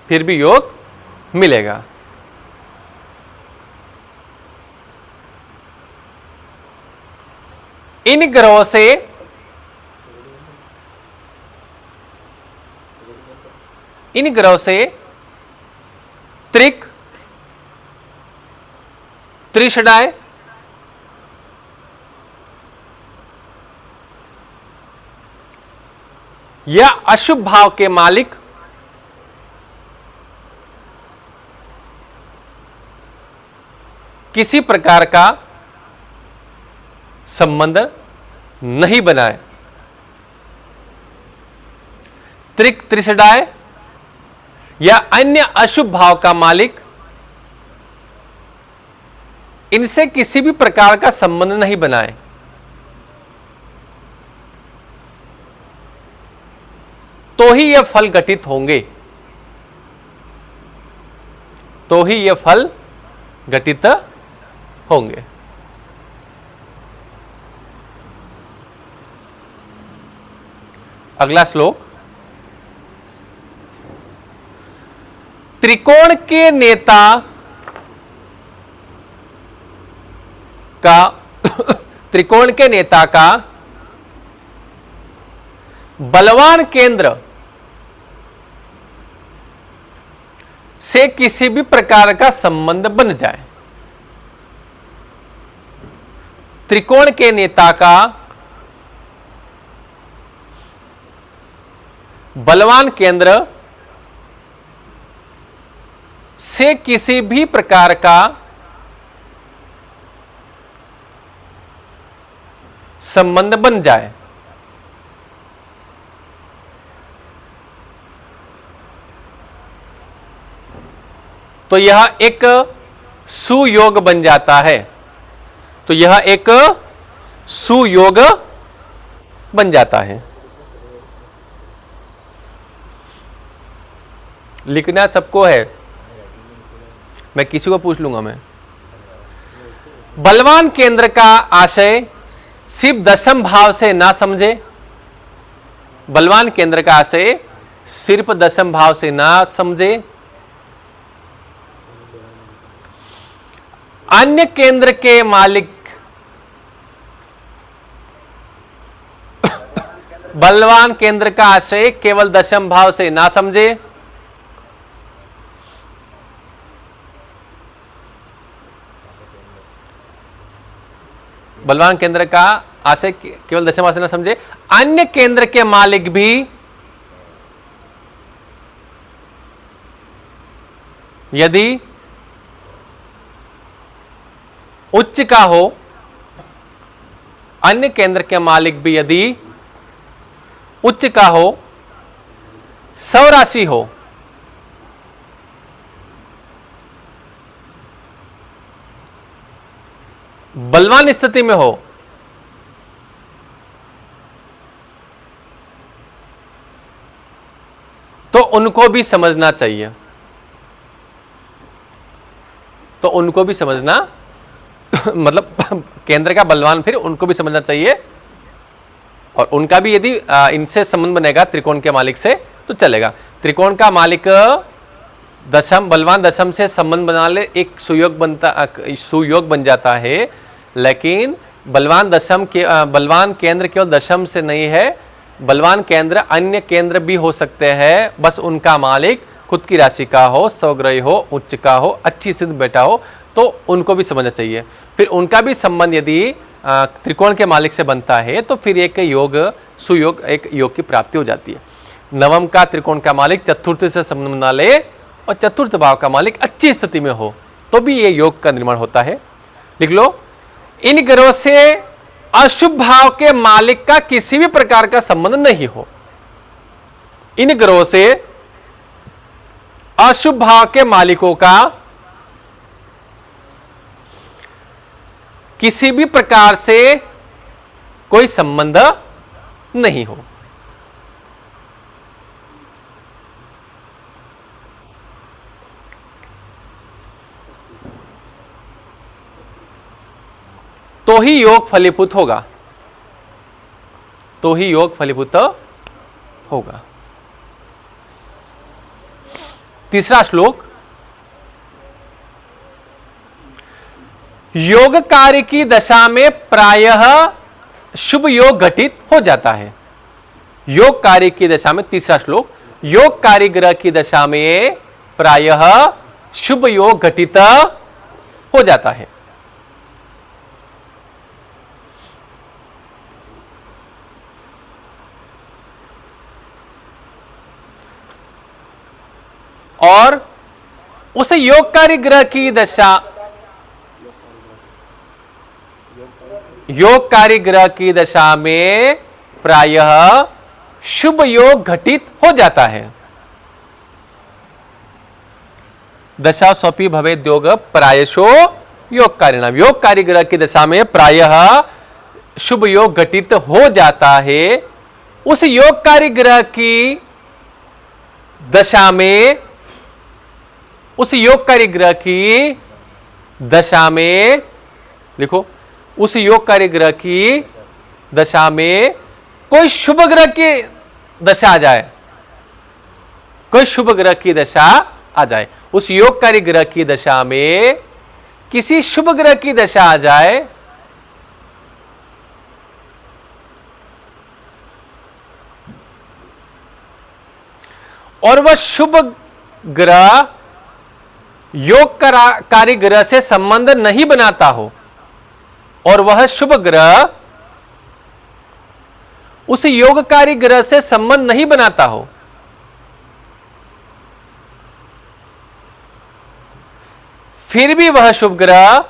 फिर भी योग मिलेगा। इन ग्रहों से त्रिक, त्रिषडाय, या अशुभ भाव के मालिक किसी प्रकार का संबंध नहीं बनाए। त्रिक, त्रिषडाय या अन्य अशुभ भाव का मालिक इनसे किसी भी प्रकार का संबंध नहीं बनाए। तो ही यह फल घटित होंगे, तो ही यह फल घटित होंगे। अगला श्लोक, त्रिकोण के नेता का त्रिकोण के नेता का बलवान केंद्र से किसी भी प्रकार का संबंध बन जाए। त्रिकोण के नेता का बलवान केंद्र से किसी भी प्रकार का संबंध बन जाए। तो यह एक सुयोग बन जाता है, तो यह एक सुयोग बन जाता है। लिखना सबको है, मैं किसी को पूछ लूंगा। मैं बलवान केंद्र का आशय सिर्फ दशम भाव से ना समझे, बलवान केंद्र का आशय सिर्फ दशम भाव से ना समझे। अन्य केंद्र के मालिक बलवान केंद्र का आशय केवल दशम भाव से ना समझे। बलवान केंद्र का आशय केवल दशम भाव से ना समझे। अन्य केंद्र के मालिक भी यदि उच्च का हो, अन्य केंद्र के मालिक भी यदि उच्च का हो, सवराशि हो, बलवान स्थिति में हो, तो उनको भी समझना चाहिए, तो उनको भी समझना मतलब केंद्र का बलवान फिर उनको भी समझना चाहिए, और उनका भी यदि इनसे संबंध बनेगा त्रिकोण के मालिक से तो चलेगा। त्रिकोण का मालिक दशम, बलवान दशम से संबंध बना ले, एक सुयोग बन जाता है। लेकिन बलवान दशम के बलवान केंद्र केवल दशम से नहीं है, बलवान केंद्र अन्य केंद्र भी हो सकते हैं, बस उनका मालिक खुद की राशि का हो, स्वग्रही हो, उच्च का हो, अच्छी सिद्ध बेटा हो, तो उनको भी समझना चाहिए। फिर उनका भी संबंध यदि त्रिकोण के मालिक से बनता है तो फिर एक योग, सुयोग, एक योग की प्राप्ति हो जाती है। नवम का त्रिकोण का मालिक चतुर्थ से संबंध बना ले और चतुर्थ भाव का मालिक अच्छी स्थिति में हो तो भी ये योग का निर्माण होता है। लिख लो, इन ग्रहों से अशुभ भाव के मालिक का किसी भी प्रकार का संबंध नहीं हो। इन ग्रहों से अशुभ भाव के मालिकों का किसी भी प्रकार से कोई संबंध नहीं हो। तो ही योग फलीभूत होगा, तो ही योग फलीभूत होगा। तीसरा श्लोक, योग कार्य की दशा में प्रायः शुभ योग घटित हो जाता है। योग कार्य की दशा में, तीसरा श्लोक, योग कार्य ग्रह की दशा में प्रायः शुभ योग घटित हो जाता है। और उस योगकारी ग्रह की दशा, योगकारी ग्रह की दशा में प्रायः शुभ योग घटित हो जाता है। दशा स्वपी भवेद योग प्रायशो योगकारिणाम। योगकारी ग्रह की दशा में प्रायः शुभ योग घटित हो जाता है। उस योगकारी ग्रह की दशा में, उस योगकारी ग्रह की दशा में, लिखो, उस योगकारी ग्रह की दशा में कोई शुभ ग्रह की दशा आ जाए, कोई शुभ ग्रह की दशा आ जाए, उस योगकारी ग्रह की दशा में किसी शुभ ग्रह की दशा आ जाए, और वह शुभ ग्रह योगकारी ग्रह से संबंध नहीं बनाता हो, और वह शुभ ग्रह उस योगकारी ग्रह से संबंध नहीं बनाता हो, फिर भी वह शुभ ग्रह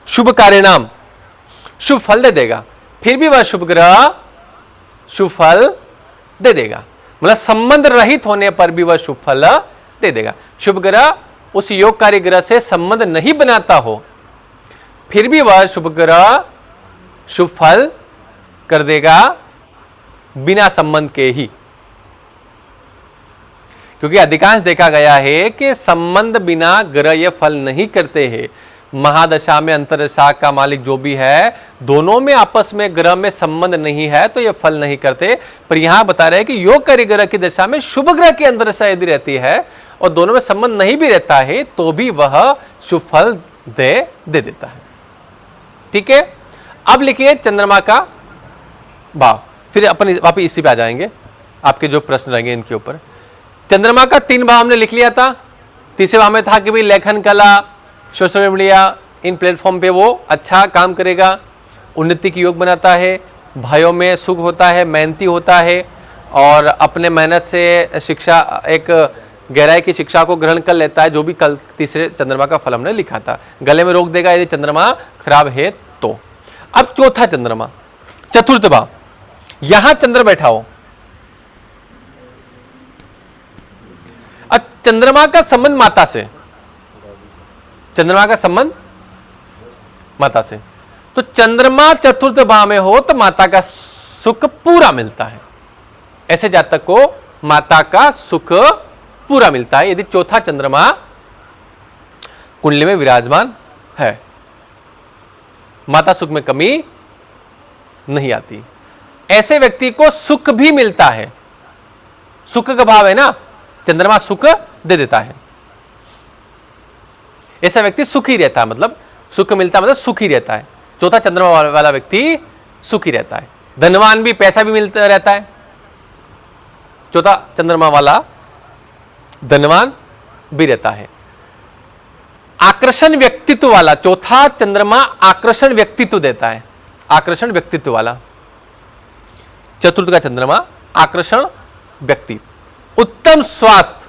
शुभ कार्यनाम शुभ फल दे देगा। फिर भी वह शुभ ग्रह शुभ फल दे देगा, मतलब संबंध रहित होने पर भी वह शुभ फल दे देगा। शुभ ग्रह उस योगकारी ग्रह से संबंध नहीं बनाता हो, फिर भी वह शुभ ग्रह शुभ फल कर देगा बिना संबंध के ही। क्योंकि अधिकांश देखा गया है कि संबंध बिना ग्रह ये फल नहीं करते हैं। महादशा में अंतरदशा का मालिक जो भी है, दोनों में आपस में ग्रह में संबंध नहीं है तो ये फल नहीं करते। पर यहां बता रहे हैं कि योगकारी ग्रह की दशा में शुभ ग्रह की अंतरदशा यदि रहती है और दोनों में संबंध नहीं भी रहता है तो भी वह शुभ फल दे देता है। ठीक है, अब लिखिए चंद्रमा का भाव, फिर अपन वापिस इसी पे आ जाएंगे, आपके जो प्रश्न रहेंगे इनके ऊपर। चंद्रमा का 3 भाव हमने लिख लिया था। तीसरे भाव में था कि भाई लेखन कला, सोशल मीडिया, इन प्लेटफॉर्म पे वो अच्छा काम करेगा, उन्नति की योग बनाता है, भाइयों में सुख होता है, मेहनती होता है और अपने मेहनत से शिक्षा, एक गहराई की शिक्षा को ग्रहण कर लेता है, जो भी कल तीसरे चंद्रमा का फल हमने लिखा था। गले में रोक देगा यदि चंद्रमा खराब है तो। अब चौथा चंद्रमा, चतुर्थ भाव, यहां चंद्र बैठा हो। अब चंद्रमा का संबंध माता से, चंद्रमा का संबंध माता से, तो चंद्रमा चतुर्थ भाव में हो तो माता का सुख पूरा मिलता है। ऐसे जातक को माता का सुख पूरा मिलता है यदि चौथा चंद्रमा कुंडली में विराजमान है। माता सुख में कमी नहीं आती। ऐसे व्यक्ति को सुख भी मिलता है। सुख का भाव है ना, चंद्रमा सुख दे देता है। ऐसा व्यक्ति सुखी रहता है, मतलब सुख मिलता है मतलब सुखी रहता है। चौथा चंद्रमा वाला व्यक्ति सुखी रहता है, धनवान भी, पैसा भी मिलता रहता है। चौथा चंद्रमा वाला धनवान भी रहता है। आकर्षण व्यक्तित्व वाला चौथा चंद्रमा आकर्षण व्यक्तित्व देता है, आकर्षण व्यक्तित्व वाला। चतुर्थ का चंद्रमा आकर्षण व्यक्तित्व। उत्तम स्वास्थ्य,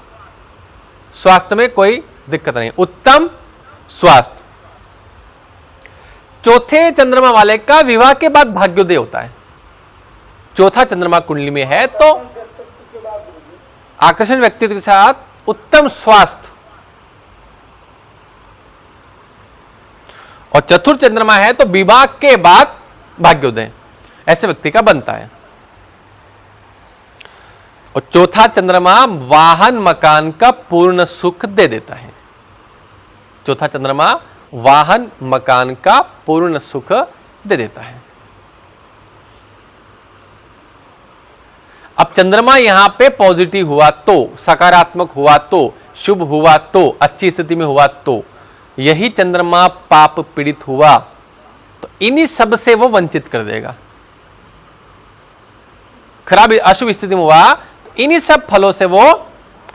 स्वास्थ्य में कोई दिक्कत नहीं, उत्तम स्वास्थ्य। चौथे चंद्रमा वाले का विवाह के बाद भाग्योदय होता है। चौथा चंद्रमा कुंडली में है तो आकर्षण व्यक्तित्व के साथ उत्तम स्वास्थ्य, और चतुर्थ चंद्रमा है तो विवाह के बाद भाग्योदय ऐसे व्यक्ति का बनता है। और चौथा चंद्रमा वाहन मकान का पूर्ण सुख दे देता है। चौथा चंद्रमा वाहन मकान का पूर्ण सुख दे देता है। अब चंद्रमा यहां पे पॉजिटिव हुआ तो, सकारात्मक हुआ तो, शुभ हुआ तो, अच्छी स्थिति में हुआ तो, यही चंद्रमा पाप पीड़ित हुआ तो इन्हीं सब से वो वंचित कर देगा। खराब अशुभ स्थिति में हुआ तो इन्हीं सब फलों से वो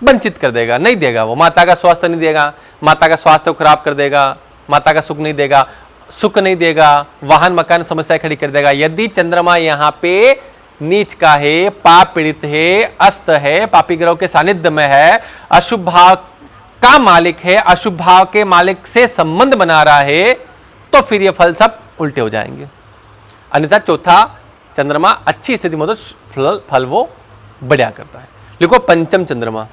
वंचित कर देगा, नहीं देगा। वो माता का स्वास्थ्य नहीं देगा, माता का स्वास्थ्य को खराब कर देगा, माता का सुख नहीं देगा, सुख नहीं देगा, वाहन मकान समस्या खड़ी कर देगा। यदि चंद्रमा यहां पे नीच का है, पाप पीड़ित है, अस्त है, पापी ग्रह के सानिध्य में है, अशुभ भाव का मालिक है, अशुभ भाव के मालिक से संबंध बना रहा है, तो फिर ये फल सब उल्टे हो जाएंगे। अन्यथा चौथा चंद्रमा अच्छी स्थिति में तो फल वो बढ़िया करता है। लिखो पंचम चंद्रमा।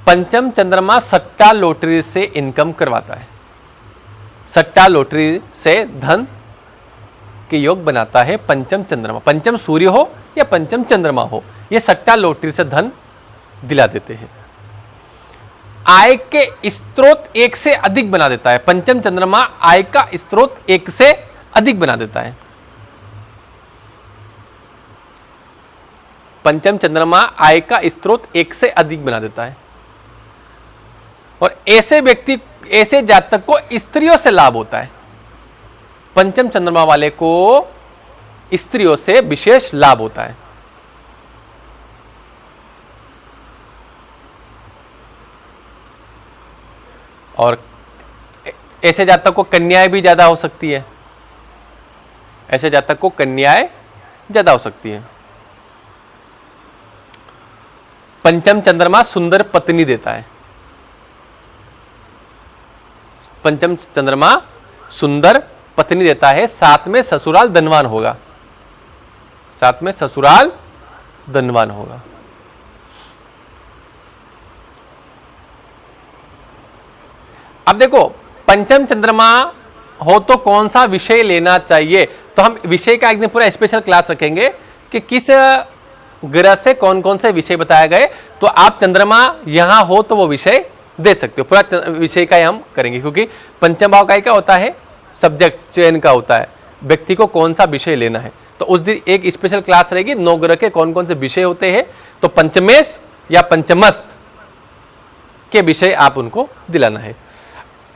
पंचम चंद्रमा सट्टा लॉटरी से इनकम करवाता है। सट्टा लॉटरी से धन के योग बनाता है पंचम चंद्रमा। पंचम सूर्य हो या पंचम चंद्रमा हो, ये सट्टा लॉटरी से धन दिला देते हैं। आय के स्रोत एक से अधिक बना देता है। पंचम चंद्रमा आय का स्रोत एक से अधिक बना देता है। पंचम चंद्रमा आय का स्रोत एक से अधिक बना देता है। और ऐसे व्यक्ति, ऐसे जातक को स्त्रियों से लाभ होता है। पंचम चंद्रमा वाले को स्त्रियों से विशेष लाभ होता है। और ऐसे जातक को कन्याएं भी ज्यादा हो सकती है। ऐसे जातक को कन्याएं ज्यादा हो सकती है। पंचम चंद्रमा सुंदर पत्नी देता है। पंचम चंद्रमा सुंदर पत्नी देता है, साथ में ससुराल धनवान होगा। साथ में ससुराल धनवान होगा। अब देखो पंचम चंद्रमा हो तो कौन सा विषय लेना चाहिए, तो हम विषय का एक दिन पूरा स्पेशल क्लास रखेंगे कि किस ग्रह से कौन कौन से विषय बताए गए। तो आप चंद्रमा यहां हो तो वो विषय दे सकते हो। पूरा विषय का हम करेंगे, क्योंकि पंचम भाव का क्या होता है, सब्जेक्ट चयन का होता है, व्यक्ति को कौन सा विषय लेना है। तो उस दिन एक स्पेशल क्लास रहेगी, 9 ग्रह के कौन कौन से विषय होते हैं, तो पंचमेश या पंचमस्त के विषय आप उनको दिलाना है।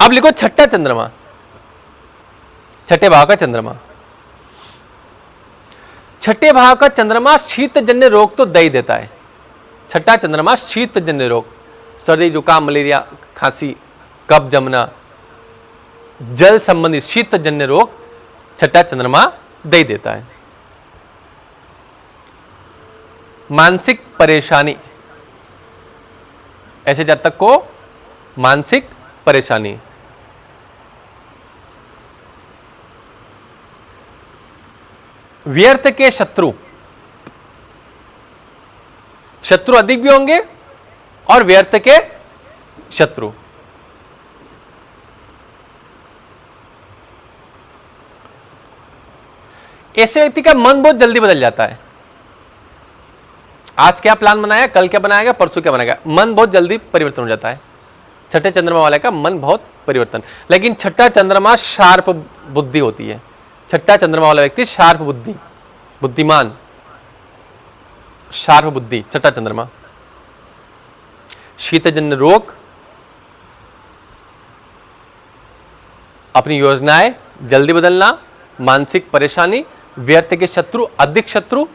अब लिखो छठा चंद्रमा, छठे भाव का चंद्रमा। छठे भाव का चंद्रमा शीतजन्य रोग तो दे देता है। छठा चंद्रमा शीतजन्य रोग, सर्दी जुकाम मलेरिया खांसी कफ जमना जल संबंधित शीतजन्य रोग छठा चंद्रमा दे देता है। मानसिक परेशानी, ऐसे जातक को मानसिक परेशानी। व्यर्थ के शत्रु, शत्रु अधिक भी होंगे और व्यर्थ के शत्रु। ऐसे व्यक्ति का मन बहुत जल्दी बदल जाता है। आज क्या प्लान बनाया, कल क्या बनाएगा, परसों क्या बनाएगा, मन बहुत जल्दी परिवर्तन हो जाता है। छठे चंद्रमा वाले का मन बहुत परिवर्तन। लेकिन छठा चंद्रमा शार्प बुद्धि होती है। छठा चंद्रमा वाला व्यक्ति शार्प बुद्धि, बुद्धिमान, शार्प बुद्धि। छठा चंद्रमा शीतजन्य रोग, अपनी योजनाएं जल्दी बदलना, मानसिक परेशानी, व्यर्थ के शत्रु, अधिक शत्रु,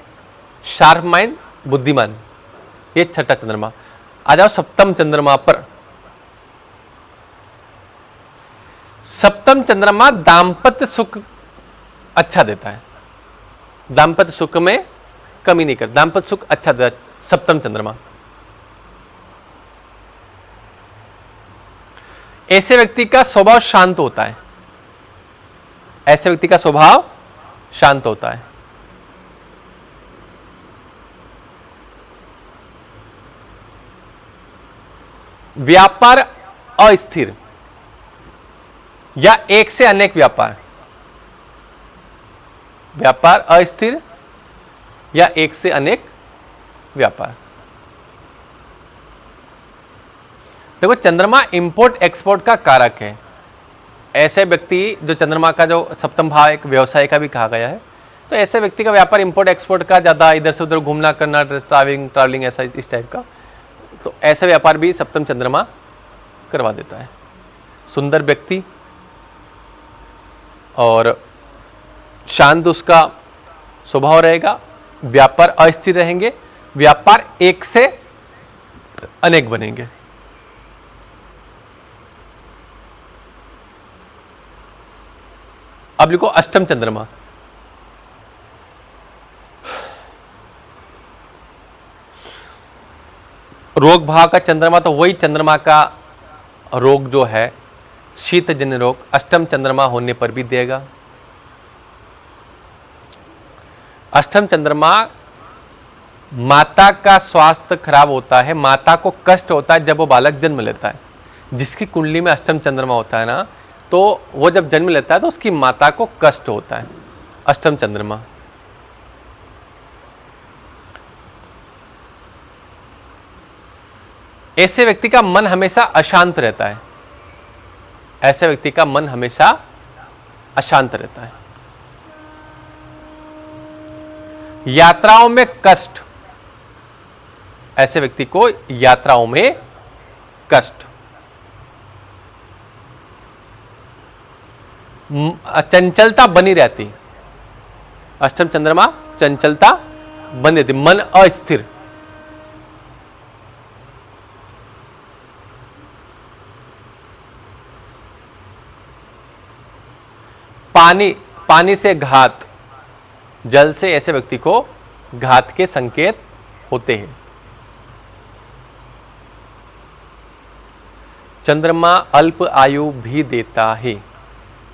शार्प माइंड, बुद्धिमान, ये छठा चंद्रमा। आ जाओ सप्तम चंद्रमा पर। सप्तम चंद्रमा दाम्पत्य सुख अच्छा देता है। दाम्पत्य सुख में कमी नहीं कर, दाम्पत्य सुख अच्छा देता है सप्तम चंद्रमा। ऐसे व्यक्ति का स्वभाव शांत होता है। ऐसे व्यक्ति का स्वभाव शांत होता है। व्यापार अस्थिर या एक से अनेक व्यापार, व्यापार अस्थिर या एक से अनेक व्यापार। देखो चंद्रमा इंपोर्ट एक्सपोर्ट का कारक है। ऐसे व्यक्ति जो चंद्रमा का जो सप्तम भाव एक व्यवसाय का भी कहा गया है, तो ऐसे व्यक्ति का व्यापार इंपोर्ट एक्सपोर्ट का ज़्यादा, इधर से उधर घूमना करना, ट्रैवलिंग ऐसा इस टाइप का, तो ऐसा व्यापार भी सप्तम चंद्रमा करवा देता है। सुंदर व्यक्ति और शांत उसका स्वभाव रहेगा। व्यापार अस्थिर रहेंगे, व्यापार एक से अनेक बनेंगे। अब लिखो अष्टम चंद्रमा। रोग भाव का चंद्रमा, तो वही चंद्रमा का रोग जो है शीतजन्य रोग अष्टम चंद्रमा होने पर भी देगा। अष्टम चंद्रमा माता का स्वास्थ्य खराब होता है, माता को कष्ट होता है जब वो बालक जन्म लेता है। जिसकी कुंडली में अष्टम चंद्रमा होता है ना, तो वो जब जन्म लेता है तो उसकी माता को कष्ट होता है। अष्टम चंद्रमा ऐसे व्यक्ति का मन हमेशा अशांत रहता है, ऐसे व्यक्ति का मन हमेशा अशांत रहता है। यात्राओं में कष्ट, ऐसे व्यक्ति को यात्राओं में कष्ट। चंचलता बनी रहती, अष्टम चंद्रमा चंचलता बनी रहती, मन अस्थिर। पानी से घात, जल से ऐसे व्यक्ति को घात के संकेत होते हैं। चंद्रमा अल्प आयु भी देता है,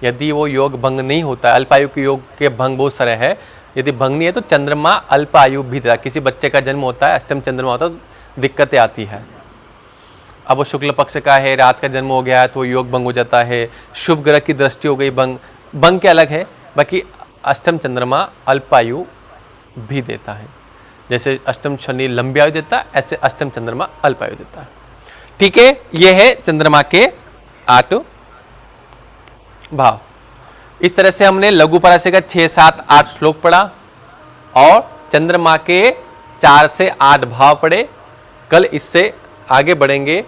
यदि वो योग भंग नहीं होता है। अल्प आयु के योग के भंग बहुत सारे हैं, यदि भंग नहीं है तो चंद्रमा अल्प आयु भी देता है। किसी बच्चे का जन्म होता है, अष्टम चंद्रमा होता है तो दिक्कतें आती है। अब वो शुक्ल पक्ष का है, रात का जन्म हो गया है तो योग भंग हो जाता है, शुभ ग्रह की दृष्टि हो गई, भंग के अलग है। बाकी अष्टम चंद्रमा अल्पायु भी देता है। जैसे अष्टम शनि लंबी आयु देता है, ऐसे अष्टम चंद्रमा अल्पायु देता है। ठीक है, यह है चंद्रमा के 8 भाव। इस तरह से हमने लघु पराशर का 6, 7, 8 श्लोक पढ़ा और चंद्रमा के 4 से 8 भाव पढ़े। कल इससे आगे बढ़ेंगे